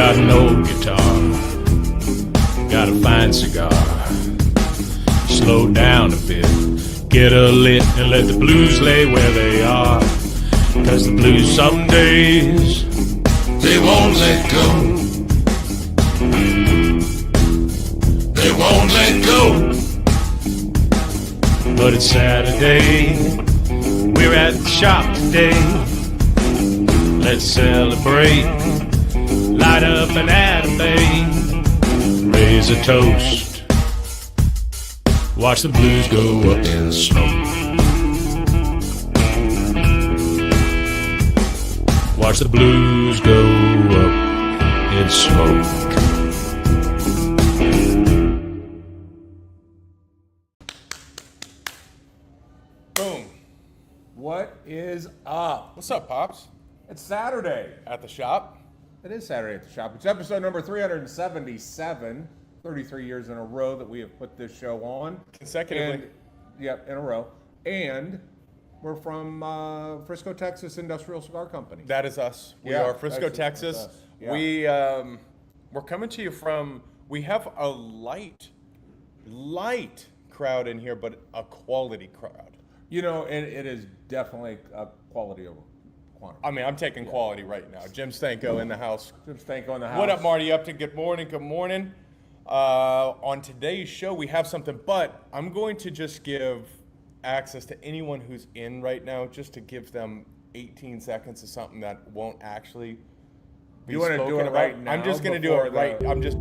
got an old guitar, got a fine cigar. Slow down a bit, get a lit, and let the blues lay where they are. 'Cause the blues some days, they won't let go. They won't let go. But it's Saturday, we're at the shop today. Let's celebrate, light up an anime, raise a toast, watch the blues go up in smoke. Watch the blues go up in smoke. Boom. What is up? What's up, Pops? It's Saturday. At the shop? It is Saturday at the shop. It's episode number 377, 33 years in a row that we have put this show on. Consecutively. Yep, in a row. And we're from Frisco, Texas Industrial Cigar Company. That is us. We Yeah, are Frisco, that's Texas. us. Yeah. We're coming to you from, we have a light crowd in here, but a quality crowd. You know, it is definitely a quality over quantity. I mean, I'm taking quality right now. Jim Stanko in the house. Jim Stanko in the house. What up, Marty Upton? Good morning, good morning. On today's show, we have something, but I'm going to just give access to anyone who's in right now, just to give them 18 seconds of something that won't actually be You want to do spoken it about. right now? I'm just going to do before it right. the- I'm just.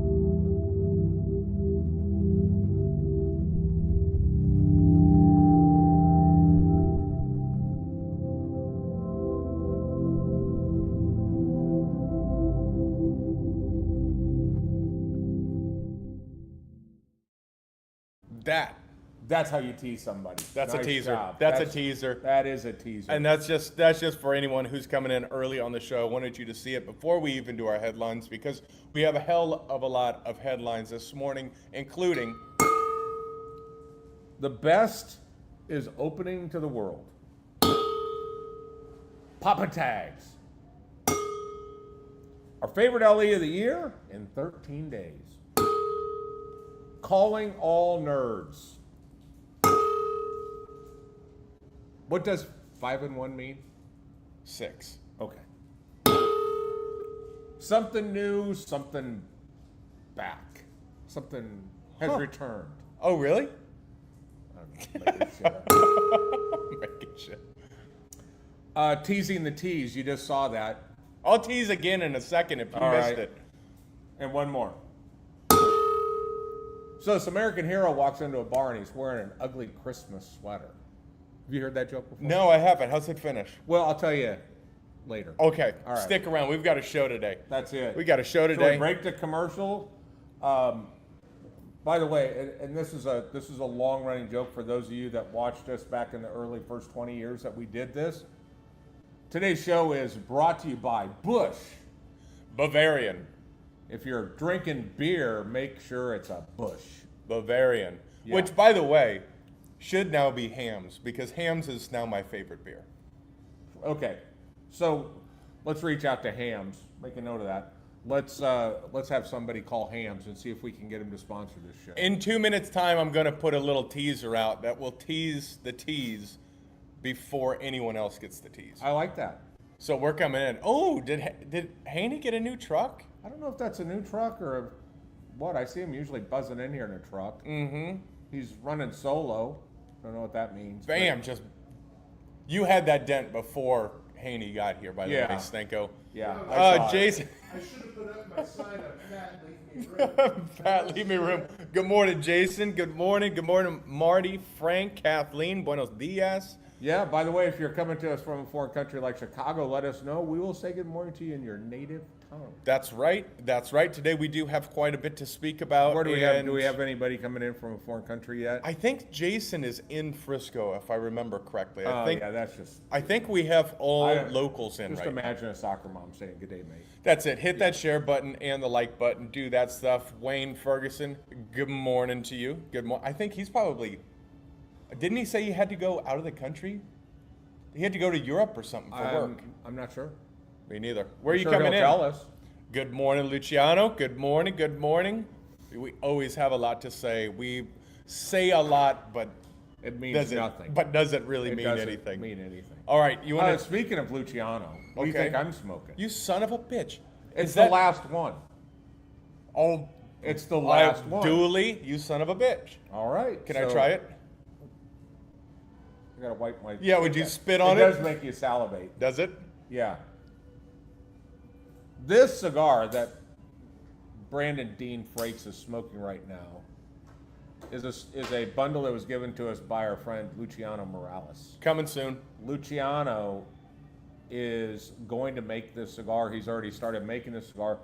That's how you tease somebody. That's a Nice teaser. job. That's a teaser. That is a teaser. And that's just for anyone who's coming in early on the show. I wanted you to see it before we even do our headlines, because we have a hell of a lot of headlines this morning, including the best is opening to the world. Papa Tags. Our favorite LE of the year in 13 days. Calling all nerds. What does 5 and 1 mean? 6. Okay. Something new, something back. Something has returned. Oh, really? I'm making shit up. Making shit. Teasing the tease, you just saw that. I'll tease again in a second if you All missed right. it. And one more. So this American hero walks into a bar and he's wearing an ugly Christmas sweater. Have you heard that joke before? No, I haven't. How's it finish? Well, I'll tell you later. Okay, All right. Stick around. We've got a show today. That's it. We got a show So we today. break the commercial. By the way, and this is a long-running joke for those of you that watched us back in the early first 20 years that we did this. Today's show is brought to you by Busch. Bavarian. If you're drinking beer, make sure it's a Busch. Bavarian. Yeah. Which, by the way, should now be Hams, because Hams is now my favorite beer. Okay, so let's reach out to Hams. Make a note of that. Let's have somebody call Hams and see if we can get him to sponsor this show. In 2 minutes' time, I'm going to put a little teaser out that will tease the tease before anyone else gets the tease. I like that. So we're coming in. Oh, did Haney get a new truck? I don't know if that's a new truck or what. I see him usually buzzing in here in a truck. Mm-hmm. He's running solo. Don't know what that means. Bam! Just you had that dent before Haney got here, by the Yeah. way, Stanko. Yeah. I saw it. Jason. I should have put up my sign up, Fat, leave me room. Pat, leave me room. Good morning, Jason. Good morning. Good morning, Marty, Frank, Kathleen. Buenos dias. Yeah, by the way, if you're coming to us from a foreign country like Chicago, let us know. We will say good morning to you in your native tongue. That's right. That's right. Today we do have quite a bit to speak about. Where do we have? and Do we have anybody coming in from a foreign country yet? I think Jason is in Frisco, if I remember correctly. Oh, yeah, that's just. I think we have all I- locals in Just right now. imagine a soccer mom saying, "Good day, mate." That's it. Hit that share button and the like button. Do that stuff. Wayne Ferguson, good morning to you. Good morning. I think he's probably. Didn't he say he had to go out of the country? He had to go to Europe or something for work. I'm not sure. Me neither. Where are you Sure coming he'll in? Tell us. Good morning, Luciano. Good morning. Good morning. We always have a lot to say. We say a lot, but It means does nothing. it really It mean doesn't anything? mean anything. All right, you want to? Speaking of Luciano, what do you Okay. think I'm smoking? You son of a bitch! It's Is the last one. Oh, It's the last one. Dooley, you son of a bitch! All right. Can I try it? I gotta wipe my. Yeah, would you spit on It it? does make you salivate. Does it? Yeah. This cigar that Brandon Dean Frakes is smoking right now is a bundle that was given to us by our friend Luciano Morales. Coming soon. Luciano is going to make this cigar. He's already started making this cigar.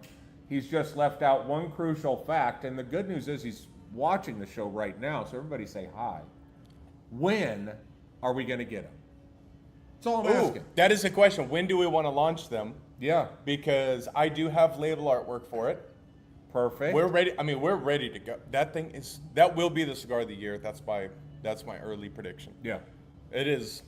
He's just left out one crucial fact, and the good news is he's watching the show right now, so everybody say hi. When are we going to get him? That's all I'm Ooh, asking. that is the question. When do we want to launch them? Yeah, Because I do have label artwork for it. perfect. We're ready. I mean, we're ready to go. That will be the cigar of the year. That's my early prediction. Yeah, It is.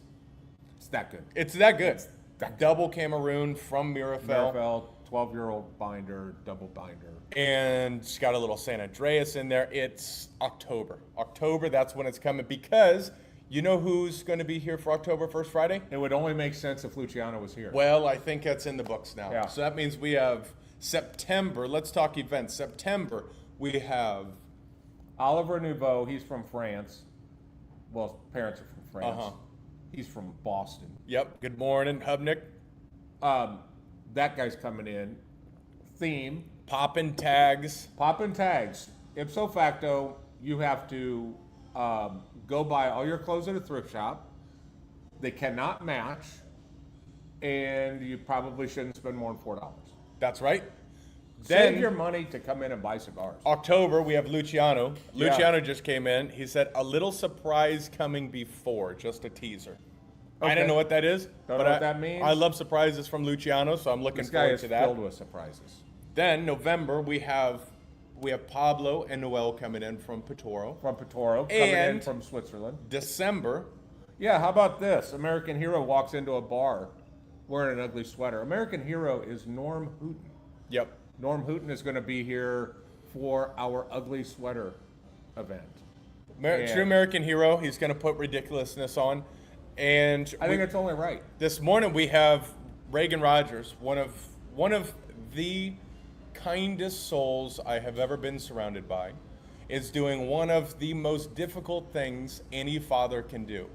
it's that good. It's that good. It's that good. Double Cameroon from Mirafel. Marifel, 12-year-old binder, double binder. And it's got a little San Andreas in there. It's October. October, that's when it's coming, because you know who's going to be here for October First Friday? It would only make sense if Luciano was here. Well, I think that's in the books now. Yeah. So that means we have September. Let's talk events. September, we have Oliver Nouveau, he's from France. Well, his parents are from France. Uh-huh. He's from Boston. Yep. Good morning, Hubnick. That guy's coming in. Theme, Poppin' tags. poppin' tags. Ipso facto, you have to go buy all your clothes at a thrift shop. They cannot match, and you probably shouldn't spend more than $4. That's right. Save Then your money to come in and buy cigars. October, we have Luciano. Yeah. Luciano just came in. He said a little surprise coming before, just a teaser. I Okay. don't know what that is. Don't but know what that means? I love surprises from Luciano, so I'm looking This guy forward is to that. filled with surprises. Then November, we have Pablo and Noel coming in from Pitoro. From Pitoro, coming in And- from Switzerland. December, Yeah, how about this? American Hero walks into a bar wearing an ugly sweater. American Hero is Norm Hooten. yep. Norm Hooten is going to be here for our ugly sweater event. Yeah. True American hero. He's going to put ridiculousness on. And I think it's only right. this morning we have Reagan Rogers, one of the kindest souls I have ever been surrounded by, is doing one of the most difficult things any father can do.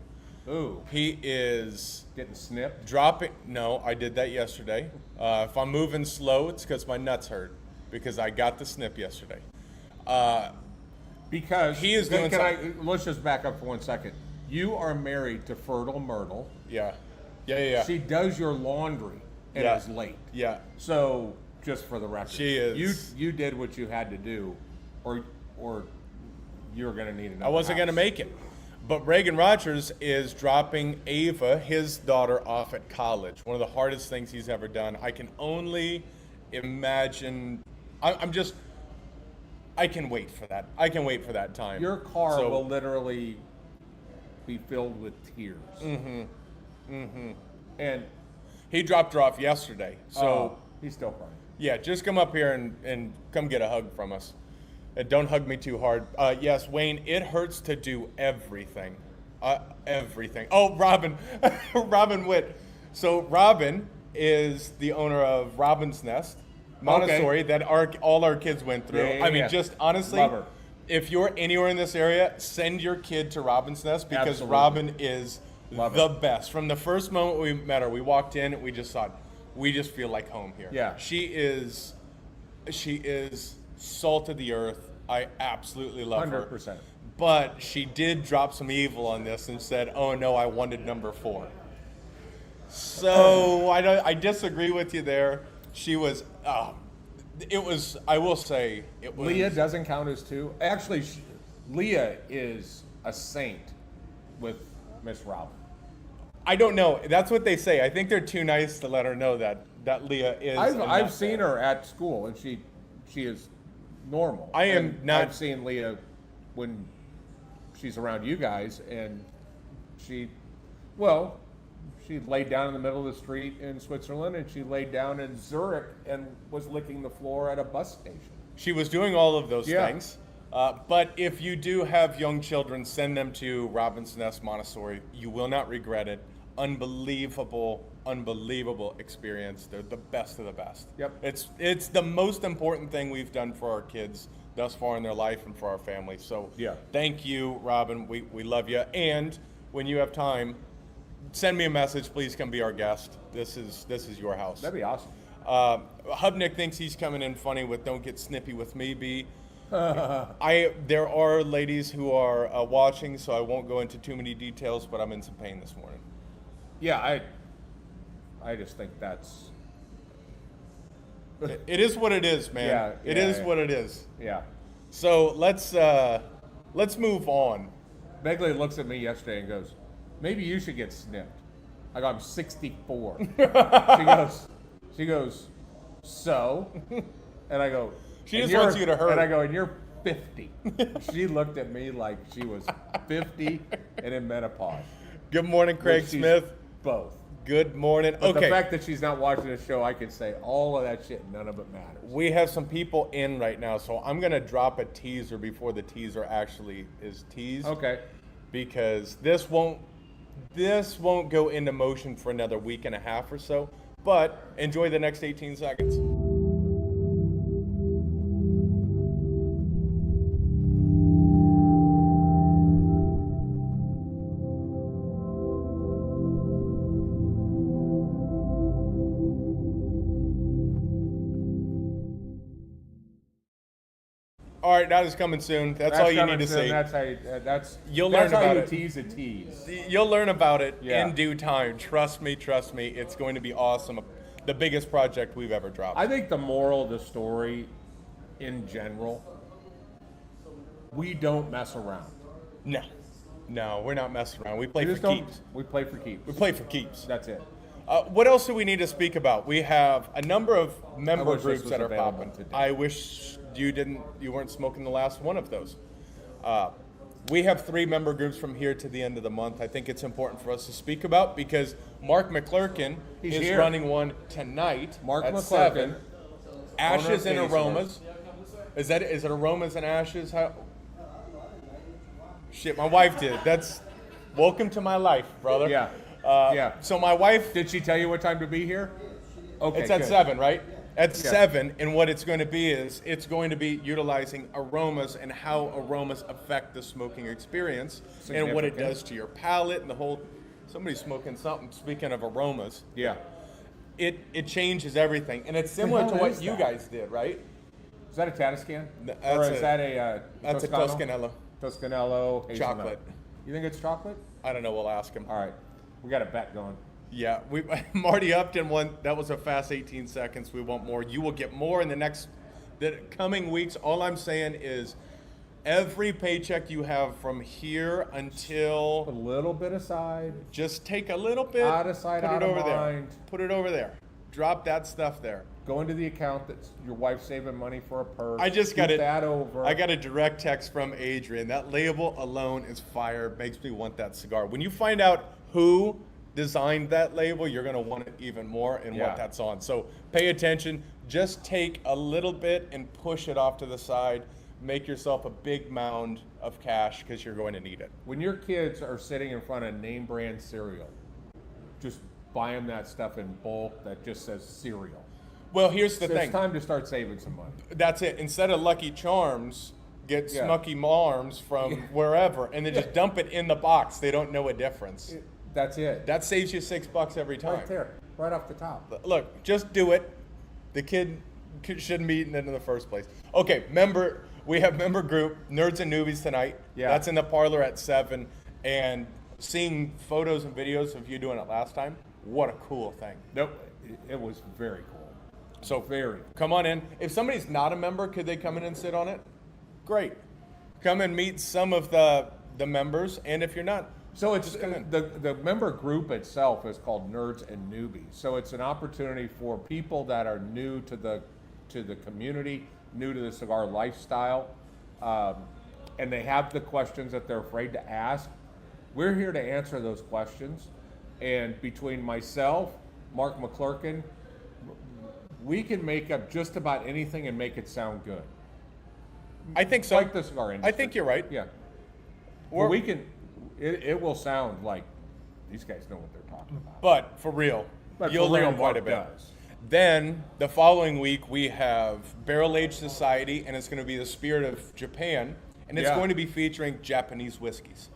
Ooh, He is getting snipped. dropping. No, I did that yesterday. If I'm moving slow, it's because my nuts hurt, because I got the snip yesterday. Because He is doing let's just back up for 1 second. You are married to Fertile Myrtle. Yeah. Yeah. She does your laundry and Yeah. is late. Yeah. So, just for the record, She is- You did what you had to do, or you're going to need another. I wasn't going to house. make it. But Reagan Rogers is dropping Ava, his daughter, off at college. One of the hardest things he's ever done. I can only imagine. I can wait for that. I can wait for that time. Your car So- will literally be filled with tears. And He dropped her off yesterday. So, he's still crying. yeah, just come up here and come get a hug from us. And don't hug me too hard. Yes, Wayne, it hurts to do everything. Everything. Oh, Robin. Robin Witt. So, Robin is the owner of Robin's Nest, Montessori, that all our kids went through. Yeah, I mean, yeah. just honestly, Love her. if you're anywhere in this area, send your kid to Robin's Nest, because Absolutely. Robin is Love the her. best. From the first moment we met her, we walked in, we just thought, we just feel like home here. Yeah. She is salt of the earth. I absolutely love her. 100%. But she did drop some evil on this and said, "Oh no, I wanted number 4." So I disagree with you there. She was. It was. I will say it was. Leah doesn't count as 2. Actually, Leah is a saint with Miss Robin. I don't know. That's what they say. I think they're too nice to let her know that Leah is. and I've not seen there. her at school, and she is normal. I am And not- I've seen Leah when she's around you guys, and she, well, She laid down in the middle of the street in Switzerland, and she laid down in Zurich and was licking the floor at a bus station. She was doing all of those Yeah. things. But if you do have young children, send them to Robinson S. Montessori. You will not regret it. Unbelievable experience. They're the best of the best. Yep. It's the most important thing we've done for our kids thus far in their life and for our family. So Yeah. thank you, Robin. We love you. And when you have time, send me a message. Please come be our guest. This is your house. That'd be awesome. Hubnick thinks he's coming in funny with "Don't get snippy with me, B." There are ladies who are watching, so I won't go into too many details. But I'm in some pain this morning. Yeah, I just think that's It is what it is, man. Yeah, It yeah, is yeah. what it is. yeah. So let's move on. Begley looks at me yesterday and goes, "Maybe you should get snipped." I go, "I'm 64." She goes, "So?" And I go, She "And just wants you're-" you to hurt. And I go, "And you're 50." She looked at me like she was 50 and in menopause. Good morning, Craig Which she's Smith. Both. Good morning. But Okay. the fact that she's not watching the show, I can say all of that shit, none of it matters. We have some people in right now, so I'm gonna drop a teaser before the teaser actually is teased. Okay. Because this won't go into motion for another week and a half or so. But enjoy the next 18 seconds. All right, that is coming soon. That's all you coming need to soon. see. That's how you, that's You'll that's learn how about you it. tease a tease. You'll learn about it Yeah. in due time. Trust me. It's going to be awesome. The biggest project we've ever dropped. I think the moral of the story, in general, we don't mess around. No, we're not messing around. We play We for just don't. keeps. We play for keeps. We play for keeps. That's it. What else do we need to speak about? We have a number of member wish this groups was that are available popping. today. I wish you weren't smoking the last one of those. We have 3 member groups from here to the end of the month. I think it's important for us to speak about because Mark McClurkin He's is here. running one tonight Mark at McClurkin, 7. Ashes owner of and Katie aromas. Is it aromas and ashes? How? Shit, my wife did. That's welcome to my life, brother. Yeah. Yeah. So my wife, Did she tell you what time to be here? Okay. it's at good. 7, right? At Yeah. 7, and what it's going to be is it's going to be utilizing aromas and how aromas affect the smoking experience and what it Significant. does to your palate and the whole. Somebody's smoking something. Speaking of aromas, Yeah. it changes everything, and it's similar hell to what is you that? guys did, right? Is that a Tatiscan? No, Or that's is a- that a That's a Toscano? Toscanello. Toscanello hazelnut. Chocolate. You think it's chocolate? I don't know. We'll ask him. All right. We got a bet going. Yeah, Marty Upton won. That was a fast 18 seconds. We want more. You will get more in the coming weeks. All I'm saying is, every paycheck you have from here Put a until little bit aside. just take a little bit, Out of sight, put out it of over there. mind. Put it over there. Drop that stuff there. Go into the account that your wife's saving money for a purse. I just got Scoot it. that over. I got a direct text from Adrian. That label alone is fire. Makes me want that cigar. When you find out who designed that label, you're going to want it even more and Yeah. what that's on. So pay attention. Just take a little bit and push it off to the side. Make yourself a big mound of cash because you're going to need it. When your kids are sitting in front of name brand cereal, just buy them that stuff in bulk that just says cereal. Well, here's the So thing. it's time to start saving some money. That's it. Instead of Lucky Charms, get Yeah. Smucky Marms from wherever and then just dump it in the box. They don't know a difference. That's it. That saves you $6 every time. Right there, right off the top. Look, just do it. The kid shouldn't be eating it in the first place. Okay, we have member group, Nerds and Newbies tonight. Yeah. That's in the parlor at 7. And seeing photos and videos of you doing it last time, what a cool thing. Nope, it was very cool. So Very. come on in. If somebody's not a member, could they come in and sit on it? Great. Come and meet some of the members. And if you're not, So it's Just come in. the member group itself is called Nerds and Newbies. So it's an opportunity for people that are new to the community, new to the cigar lifestyle, and they have the questions that they're afraid to ask. We're here to answer those questions. And between myself, Mark McClurkin, we can make up just about anything and make it sound good. I think so. Like the cigar industry. I think you're right. Yeah. Or Or we can, it will sound like these guys know what they're talking about. But for real, But you'll for real, learn quite a Mark bit. does. Then the following week we have Barrel Age Society, and it's going to be the Spirit of Japan, and it's Yeah. going to be featuring Japanese whiskeys,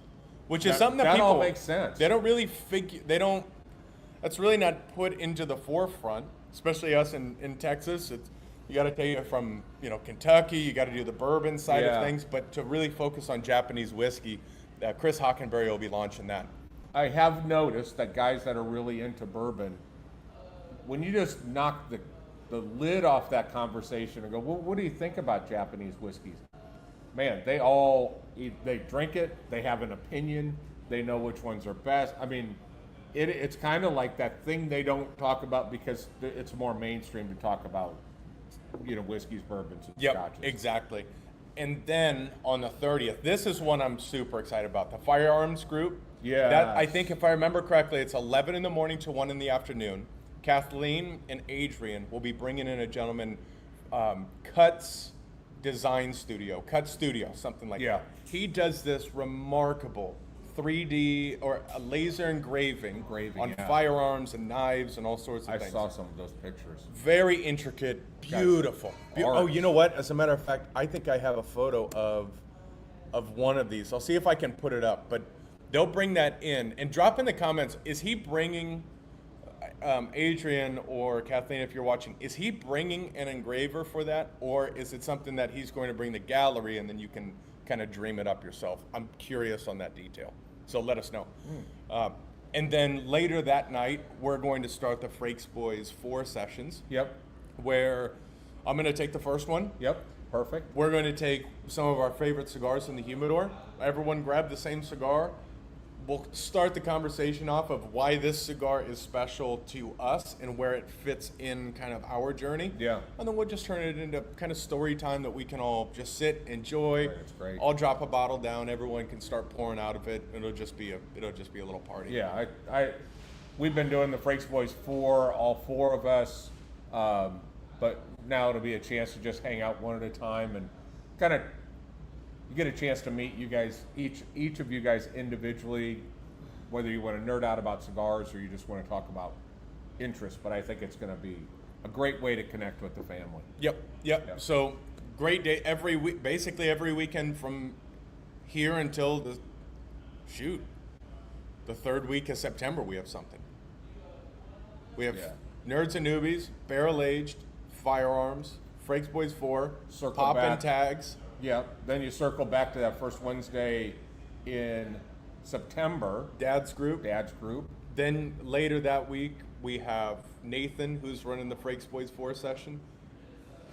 which is That- something that that people all makes sense. They don't really figure. They don't. That's really not put into the forefront, especially us in Texas. It's, you got to take it from Kentucky. You got to do the bourbon side Yeah. of things, but to really focus on Japanese whiskey, Chris Hockenberry will be launching that. I have noticed that guys that are really into bourbon, when you just knock the lid off that conversation and go, well, what do you think about Japanese whiskeys? Man, they drink it, they have an opinion, they know which ones are best. I mean, it's kind of like that thing they don't talk about because it's more mainstream to talk about, whiskeys, bourbons, and Yep, scotches. exactly. And then on the 30th, this is one I'm super excited about. The Firearms Group. Yes. That, I think if I remember correctly, it's 11 in the morning to 1 in the afternoon. Kathleen and Adrian will be bringing in a gentleman, Cuts Design Studio, Cut Studio, something like Yeah. that. He does this remarkable 3D or a laser engraving on yeah. firearms and knives and all sorts of I things. saw some of those pictures. Very intricate, beautiful. Oh, art. you know what? As a matter of fact, I think I have a photo of one of these. I'll see if I can put it up. But they'll bring that in and drop in the comments. Is he bringing Adrian or Kathleen, if you're watching? Is he bringing an engraver for that, or is it something that he's going to bring the gallery and then you can kind of dream it up yourself? I'm curious on that detail. So let us know. And then later that night, we're going to start the Frakes Boys 4 sessions. Yep. Where I'm going to take the first one. Yep. Perfect. We're going to take some of our favorite cigars in the humidor. Everyone grab the same cigar. We'll start the conversation off of why this cigar is special to us and where it fits in kind of our journey. Yeah. And then we'll just turn it into kind of story time that we can all just sit, enjoy. That's great. I'll drop a bottle down. Everyone can start pouring out of it. It'll just be a little party. Yeah, we've been doing the Frakes Boys 4, all 4 of us, but now it'll be a chance to just hang out one at a time and kind of you get a chance to meet you guys, each of you guys individually, whether you want to nerd out about cigars or you just want to talk about interests. But I think it's going to be a great way to connect with the family. Yep. So great day every week, basically every weekend from here until the third week of September. We have something. We have Nerds and Newbies, Barrel Aged, Firearms, Frakes Boys 4, Circle Pop back. and Tags. Yeah, then you circle back to that first Wednesday in September, Dad's Group. Dad's group. Then later that week, we have Nathan, who's running the Frakes Boys 4 session.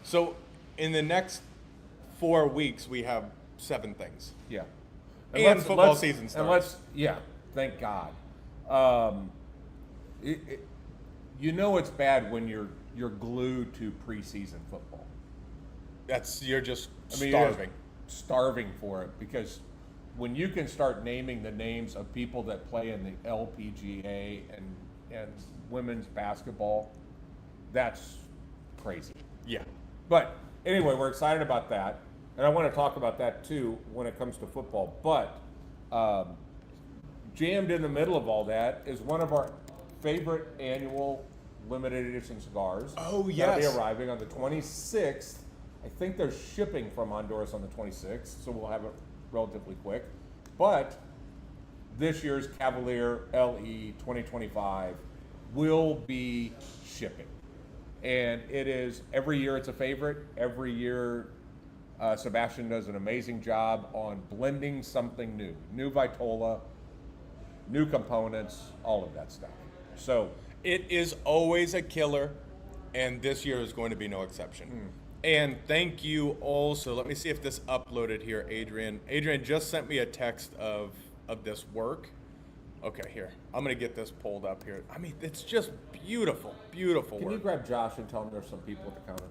So in the next 4 weeks, we have 7 things. Yeah. And football season starts. Thank God. It's bad when you're glued to preseason football. You're just You're starving. just starving for it because when you can start naming the names of people that play in the LPGA and women's basketball, that's crazy. Yeah. But anyway, we're excited about that, and I want to talk about that too when it comes to football. But jammed in the middle of all that is one of our favorite annual limited edition cigars. Oh, That'll yes. be arriving on the 26th. I think they're shipping from Honduras on the 26th, so we'll have it relatively quick. But this year's Cavalier LE 2025 will be shipping. And it is, every year it's a favorite. Every year Sebastian does an amazing job on blending something new. New Vitola, new components, all of that stuff. So It is always a killer, and this year is going to be no exception. And thank you also. Let me see if this uploaded here, Adrian. Adrian just sent me a text of this work. Okay, here. I'm going to get this pulled up here. I mean, it's just beautiful, beautiful can work. you grab Josh and tell him there's some people at the counter?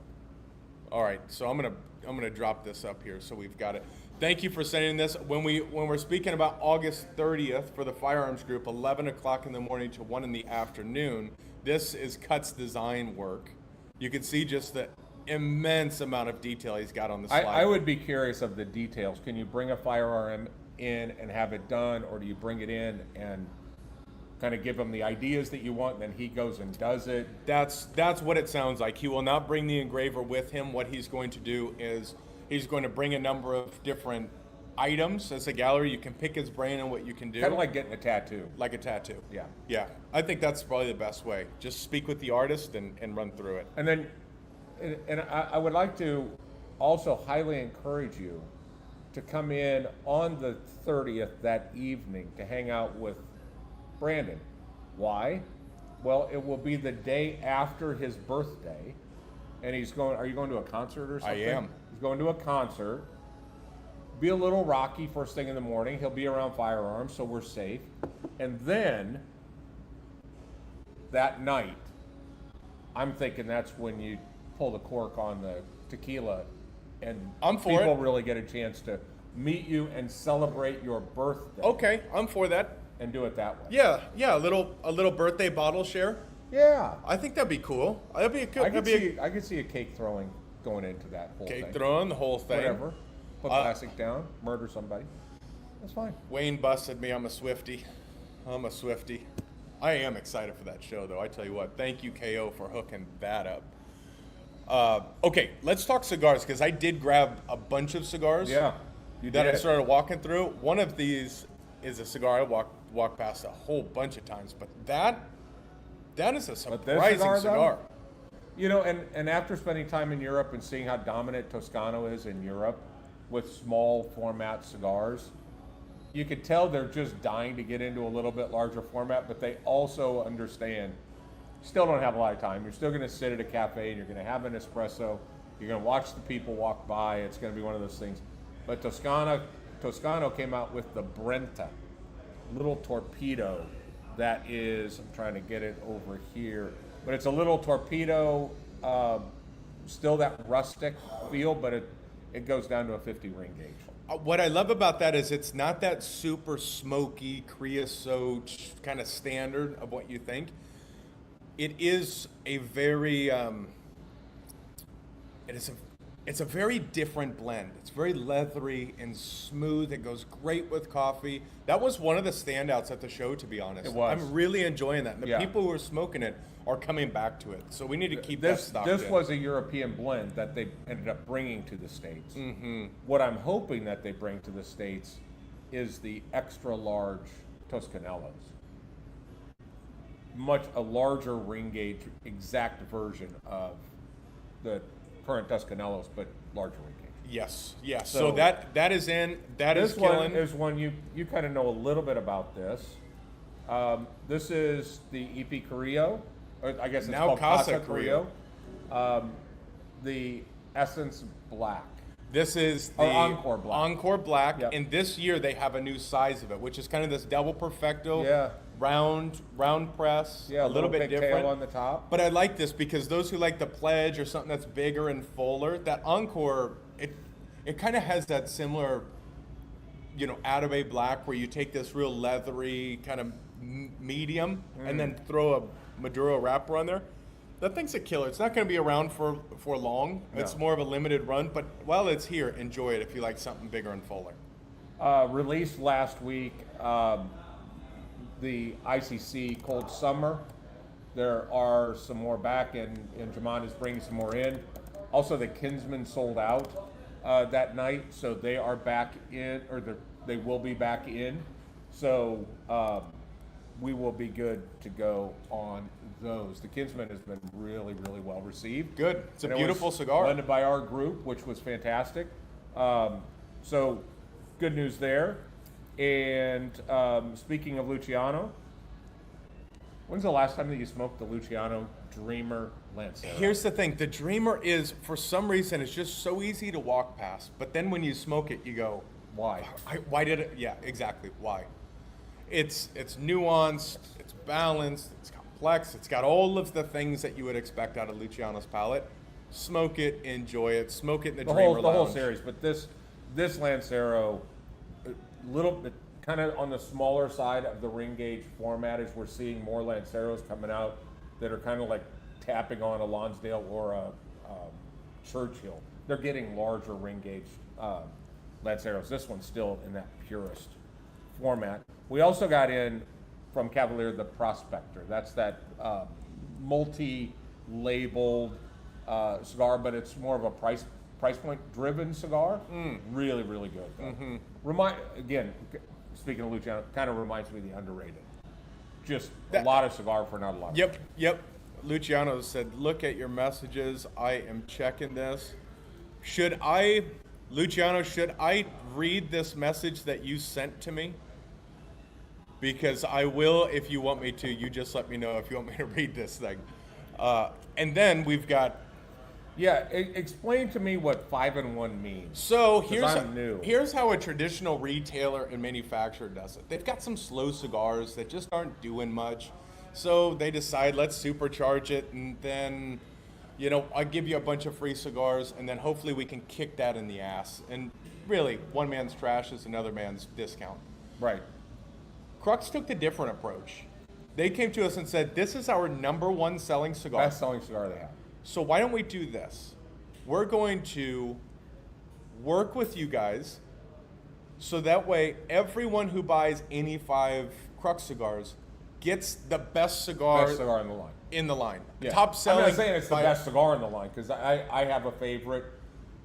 All right, so I'm gonna drop this up here so we've got it. Thank you for sending this. When we're speaking about August 30th for the firearms group, 11 o'clock in the morning to 1 in the afternoon, this is Cut's design work. You can see just the immense amount of detail he's got on the slide. I would be curious of the details. Can you bring a firearm in and have it done, or do you bring it in and kind of give him the ideas that you want, and then he goes and does it? That's what it sounds like. He will not bring the engraver with him. What he's going to do is he's going to bring a number of different items as a gallery. You can pick his brain on what you can do. Kind of like getting a tattoo. Like a tattoo. Yeah. Yeah. I think that's probably the best way. Just speak with the artist and run through it. And then, and I would like to also highly encourage you to come in on the 30th that evening to hang out with Brandon. Why? Well, it will be the day after his birthday, and he's going. Are you going to a concert or something? I am. He's going to a concert. Be a little rocky first thing in the morning. He'll be around firearms, so we're safe. And then that night, I'm thinking that's when you pull the cork on the tequila, and I'm for people it. really get a chance to meet you and celebrate your birthday. Okay, I'm for that. And do it that way. Yeah, a little birthday bottle share. Yeah. I think that'd be cool. That'd be a good. I could see a cake throwing going into that whole Cake thing. throwing the whole thing. Whatever. Put plastic down. Murder somebody. That's fine. Wayne busted me. I'm a Swiftie. I am excited for that show, though. I tell you what. Thank you, KO, for hooking that up. Okay, let's talk cigars, because I did grab a bunch of cigars. Yeah. You that did. I started walking through. One of these is a cigar I walked past a whole bunch of times, but that is a surprising cigar. You know, and after spending time in Europe and seeing how dominant Toscano is in Europe with small format cigars, you could tell they're just dying to get into a little bit larger format, but they also understand you still don't have a lot of time. You're still going to sit at a cafe and you're going to have an espresso. You're going to watch the people walk by. It's going to be one of those things. But Toscano came out with the Brenta, little torpedo that is, I'm trying to get it over here, but it's a little torpedo, still that rustic feel, but it goes down to a 50 ring gauge. What I love about that is it's not that super smoky creosote kind of standard of what you think. It is a very, it's a very different blend. It's very leathery and smooth. It goes great with coffee. That was one of the standouts at the show, to be honest. It was. I'm really enjoying that. And the Yeah. people who are smoking it are coming back to it. So we need to keep that stocked This in. was a European blend that they ended up bringing to the States. Mm-hmm. What I'm hoping that they bring to the States is the extra large Toscanellos. Much a larger ring gauge, exact version of the current Toscanellos, but larger ring gauge. Yes. So So that is in. That is This one killing. is one you kind of know a little bit about this. This is the EP Carrillo, or I guess it's Now called Casa Casa Carrillo. The Essence Black. This is the Or Encore Black. Encore Black, Yep. and this year they have a new size of it, which is kind of this double perfecto, Yeah. round press, Yeah, a little bit pigtail different on the top. But I like this because those who like the Pledge or something that's bigger and fuller, that Encore, it kind of has that similar, Atabey Black, where you take this real leathery kind of medium and then throw a Maduro wrapper on there. That thing's a killer. It's not going to be around for long. No. It's more of a limited run, but while it's here, enjoy it if you like something bigger and fuller. Released last week, the ICC Cold Summer. There are some more back, and Jamon is bringing some more in. Also, the Kinsman sold out that night, so they are back in, or they will be back in. So we will be good to go on those. The Kinsman has been really, really well received. Good. It's a And it beautiful was cigar. blended by our group, which was fantastic. So good news there. And speaking of Luciano, when's the last time that you smoked the Luciano Dreamer Lancero? Here's the thing. The Dreamer is, for some reason, it's just so easy to walk past. But then when you smoke it, you go, Why? why did it? Yeah, exactly. Why? It's nuanced, it's balanced, it's complex, it's got all of the things that you would expect out of Luciano's palate. Smoke it, enjoy it, smoke it in the Dreamer The whole Lounge. series, but this Lancero, a little bit kind of on the smaller side of the ring gauge format, as we're seeing more Lanceros coming out that are kind of like tapping on a Lonsdale or a Churchill. They're getting larger ring gauge Lanceros. This one's still in that purest format. We also got in from Cavalier the Prospector. That's that multi-labeled cigar, but it's more of a price point driven cigar. Really, really good. Again, speaking of Luciano, kind of reminds me of the Underrated. Just a lot of cigar for not a lot. Yep. Luciano said, look at your messages. I am checking this. Luciano, should I read this message that you sent to me? Because I will if you want me to. You just let me know if you want me to read this thing. And then we've got... Yeah, explain to me what 5-in-1 means. So I'm new. here's how a traditional retailer and manufacturer does it. They've got some slow cigars that just aren't doing much. So they decide, let's supercharge it, and then, I'll give you a bunch of free cigars, and then hopefully we can kick that in the ass. And really, one man's trash is another man's discount. Right. Crux took the different approach. They came to us and said, this is our number one selling cigar. Best selling cigar they have. So why don't we do this? We're going to work with you guys so that way everyone who buys any 5 Crux cigars gets the best cigar in the line. Yeah. Top selling. I'm not saying it's the best cigar in the line, because I have a favorite.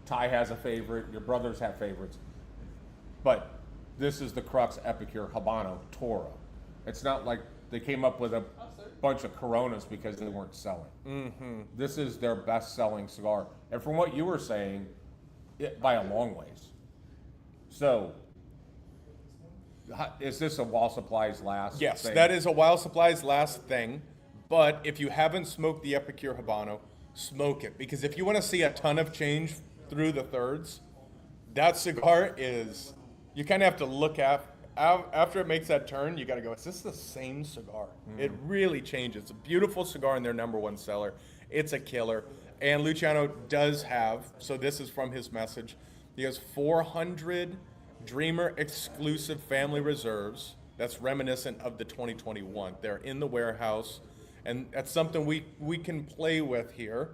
Ty has a favorite. Your brothers have favorites. But this is the Crux Epicure Habano Toro. It's not like they came up with a bunch of Coronas because they weren't selling. This is their best selling cigar. And from what you were saying, by a long ways. So, is this a while supplies last Yes, thing? that is a while supplies last thing. But if you haven't smoked the Epicure Habano, smoke it. Because if you want to see a ton of change through the thirds, that cigar is, you kind of have to look at, after it makes that turn, you got to go, is this the same cigar? It really changes. It's a beautiful cigar and their number one seller. It's a killer. And Luciano does have, so this is from his message, he has 400 Dreamer exclusive family reserves. That's reminiscent of the 2021. They're in the warehouse. And that's something we can play with here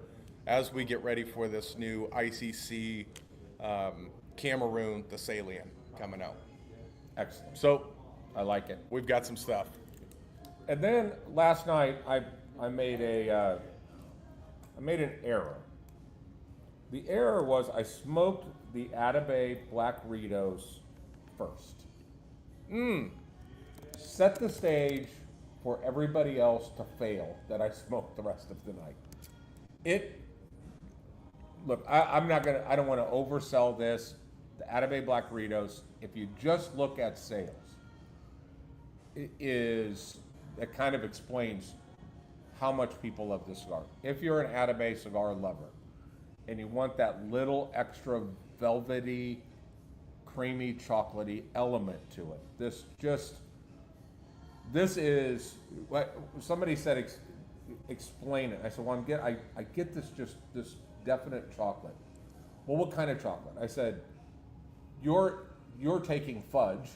as we get ready for this new ICC Cameroon, the Salient, coming out. Excellent. So I like it. we've got some stuff. And then last night I made an error. The error was I smoked the Atabey Black Ritos first. Set the stage for everybody else to fail that I smoked the rest of the night. Look, I don't want to oversell this. The Atabey Black Ritos, if you just look at sales, it kind of explains how much people love this cigar. If you're an Atabey cigar lover and you want that little extra velvety, creamy, chocolatey element to it, this is what somebody said. Explain it. I said, well, I get this definite chocolate. Well, what kind of chocolate? I said, you're taking fudge,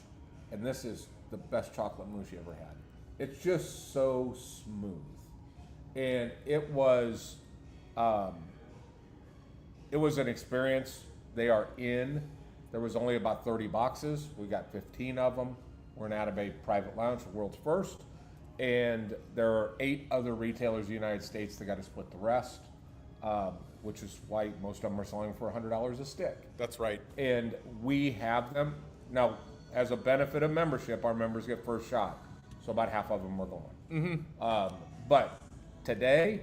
and this is the best chocolate mousse you ever had. It's just so smooth, and it was an experience. They are in. There was only about 30 boxes. We got 15 of them. We're an Atabey private lounge, the world's first, and there are 8 other retailers in the United States that got to split the rest, which is why most of them are selling for $100 a stick. That's right. And we have them. Now, as a benefit of membership, our members get first shot. So about half of them are going. But today,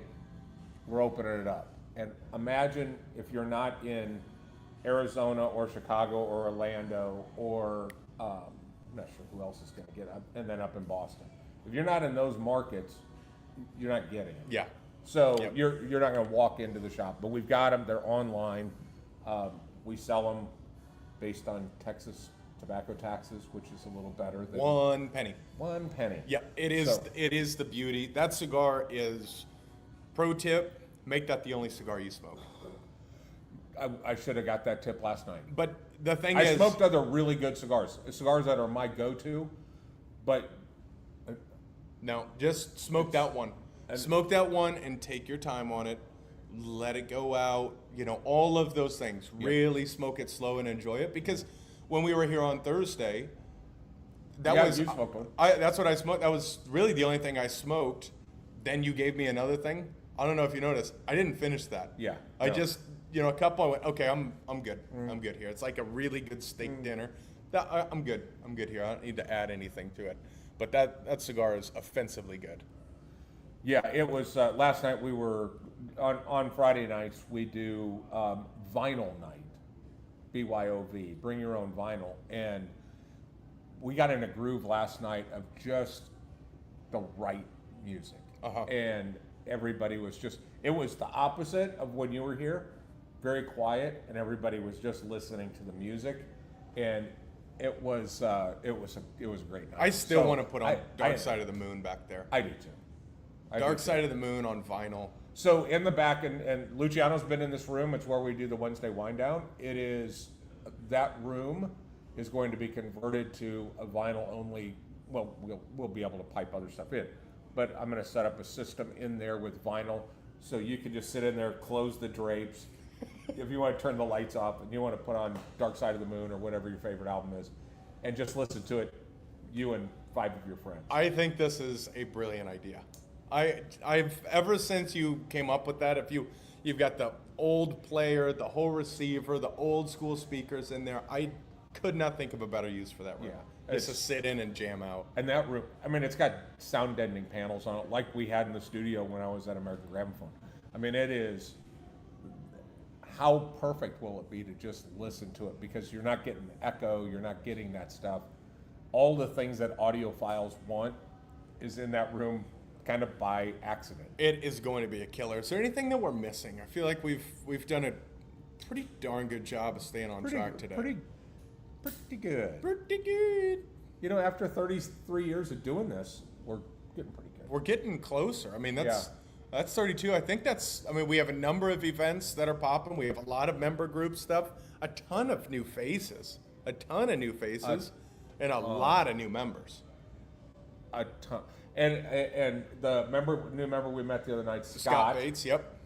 we're opening it up. And imagine if you're not in Arizona or Chicago or Orlando or I'm not sure who else is going to get up, and then up in Boston. If you're not in those markets, you're not getting it. Yeah. So Yep. you're not going to walk into the shop, but we've got them. They're online. We sell them based on Texas tobacco taxes, which is a little better than 1 penny. 1 penny. Yeah, it is. So- It is the beauty. That cigar is. Pro tip: make that the only cigar you smoke. I should have got that tip last night. But the thing I is, smoked other really good cigars that are my go-to, but no, just smoke that one. Smoke that one and take your time on it. Let it go out. You know, all of those things. Really smoke it slow and enjoy it. Because when we were here on Thursday, you smoked one. that's what I smoked. That was really the only thing I smoked. Then you gave me another thing. I don't know if you noticed. I didn't finish that. Yeah, I no. just, a couple. I went, okay, I'm good. I'm good here. It's like a really good steak dinner. I'm good. I'm good here. I don't need to add anything to it. But that cigar is offensively good. Yeah, it was last night. We were on Friday nights. We do vinyl night, BYOV, bring your own vinyl, and we got in a groove last night of just the right music, and everybody was just. It was the opposite of when you were here, very quiet, and everybody was just listening to the music, and it was a great night. I still want to put on Dark Side of the Moon back there. I do too. Dark Side of the Moon on vinyl. So in the back, and Luciano's been in this room. It's where we do the Wednesday wind down. That room is going to be converted to a vinyl only. Well, we'll be able to pipe other stuff in, but I'm going to set up a system in there with vinyl, so you can just sit in there, close the drapes. If you want to turn the lights off and you want to put on Dark Side of the Moon or whatever your favorite album is, and just listen to it, you and 5 of your friends. I think this is a brilliant idea. I've ever since you came up with that, you've got the old player, the whole receiver, the old school speakers in there, I could not think of a better use for that room. Yeah, Just to sit in and jam out. And that room, I mean, it's got sound deadening panels on it, like we had in the studio when I was at American Gramophone. I mean, it is. How perfect will it be to just listen to it? Because you're not getting echo, you're not getting that stuff. All the things that audiophiles want is in that room, kind of by accident. It is going to be a killer. Is there anything that we're missing? I feel like we've done a pretty darn good job of staying on track today. Pretty good. Pretty good. You know, after 33 years of doing this, we're getting pretty good. We're getting closer. I mean, that's 32. I think we have a number of events that are popping. We have a lot of member group stuff, a ton of new faces, and a lot of new members. A ton. And the new member we met the other night, Scott Bates, yep.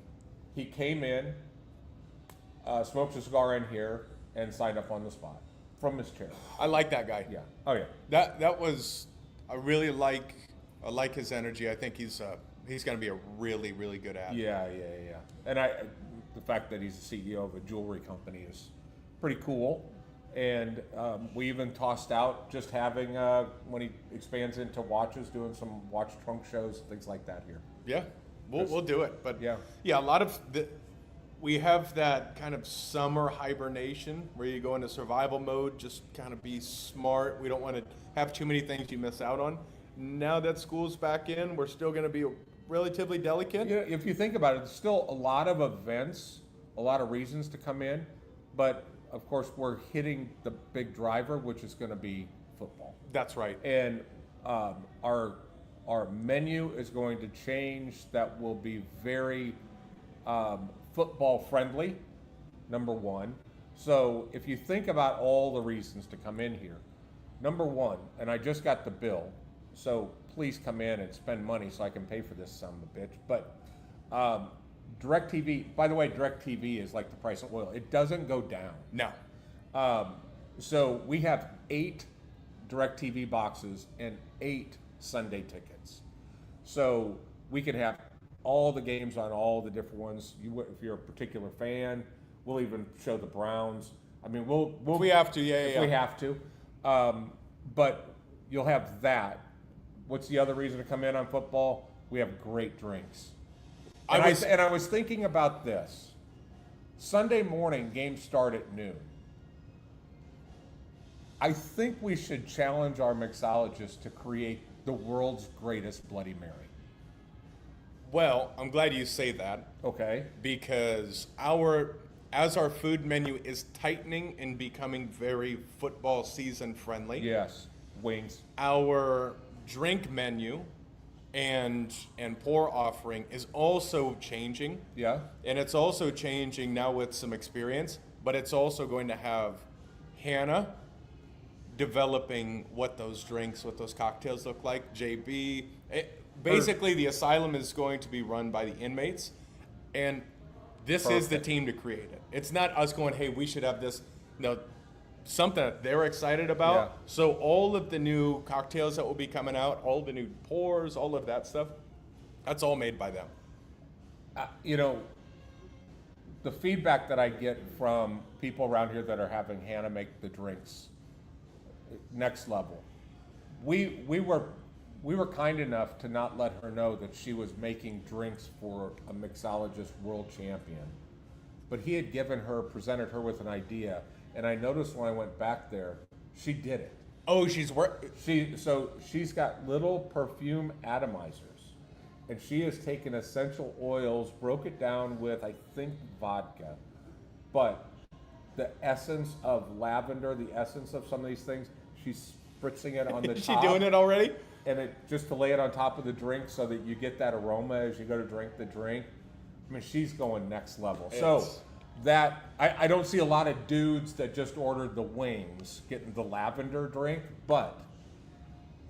He came in, smoked a cigar in here, and signed up on the spot from his chair. I like that guy. Yeah. Oh yeah. That was, I really like his energy. I think he's going to be a really, really good ad. Yeah. And the fact that he's the CEO of a jewelry company is pretty cool. And we even tossed out just having, when he expands into watches, doing some watch trunk shows, things like that here. Yeah, we'll do it. But yeah, a lot of we have that kind of summer hibernation where you go into survival mode, just kind of be smart. We don't want to have too many things you miss out on. Now that school's back in, we're still going to be relatively delicate. Yeah, if you think about it, there's still a lot of events, a lot of reasons to come in, but of course, we're hitting the big driver, which is going to be football. That's right. And our menu is going to change. That will be very football friendly, number one. So if you think about all the reasons to come in here, number one, and I just got the bill, so please come in and spend money so I can pay for this son of a bitch. But DirecTV, by the way, DirecTV is like the price of oil. It doesn't go down. No. So we have 8 DirecTV boxes and 8 Sunday tickets. So we can have all the games on all the different ones. If you're a particular fan, we'll even show the Browns. I mean, we'll if we have to, we have to. But you'll have that. What's the other reason to come in on football? We have great drinks. And I was thinking about this. Sunday morning, games start at noon. I think we should challenge our mixologists to create the world's greatest Bloody Mary. Well, I'm glad you say that. Okay. Because as our food menu is tightening and becoming very football season friendly. Yes. Wings. Our drink menu and pour offering is also changing. Yeah. And it's also changing now with some experience, but it's also going to have Hannah developing what those drinks, what those cocktails look like. JB, basically the asylum is going to be run by the inmates, and this is the team to create it. It's not us going, hey, we should have this. No, something that they're excited about. Yeah. So all of the new cocktails that will be coming out, all the new pours, all of that stuff, that's all made by them. You know, the feedback that I get from people around here that are having Hannah make the drinks, next level. We were kind enough to not let her know that she was making drinks for a mixologist world champion, but he had presented her with an idea, and I noticed when I went back there, she did it. Oh, She's got little perfume atomizers, and she has taken essential oils, broke it down with, I think, vodka, but the essence of lavender, the essence of some of these things, she's spritzing it on the is top. she doing it already? And it just to lay it on top of the drink so that you get that aroma as you go to drink the drink. I mean, she's going next level. So that I don't see a lot of dudes that just ordered the wings getting the lavender drink, but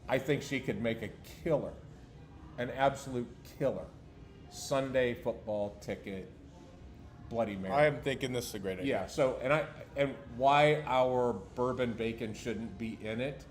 I think she could make a killer, an absolute killer Sunday football ticket Bloody Mary. I am thinking this is a great idea. Yeah. So and why our bourbon bacon shouldn't be in it.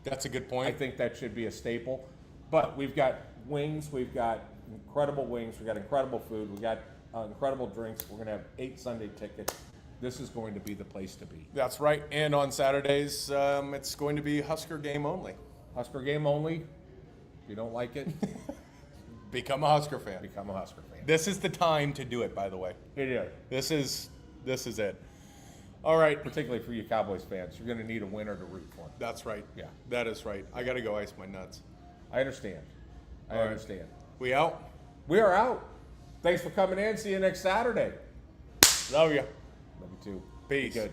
That's a good point. I think that should be a staple. But we've got wings, we've got incredible wings, we've got incredible food, we've got incredible drinks. We're going to have 8 Sunday tickets. This is going to be the place to be. That's right. And on Saturdays, it's going to be Husker game only. Husker game only. If you don't like it, Become a Husker fan. become a Husker fan. This is the time to do it, by the way. It is. This is it. All right. Particularly for you Cowboys fans. You're going to need a winner to root for. That's right. Yeah. That is right. I got to go ice my nuts. I understand. I All right. understand. We out? We are out. Thanks for coming in. See you next Saturday. Love you. Love you too. Peace. Be good.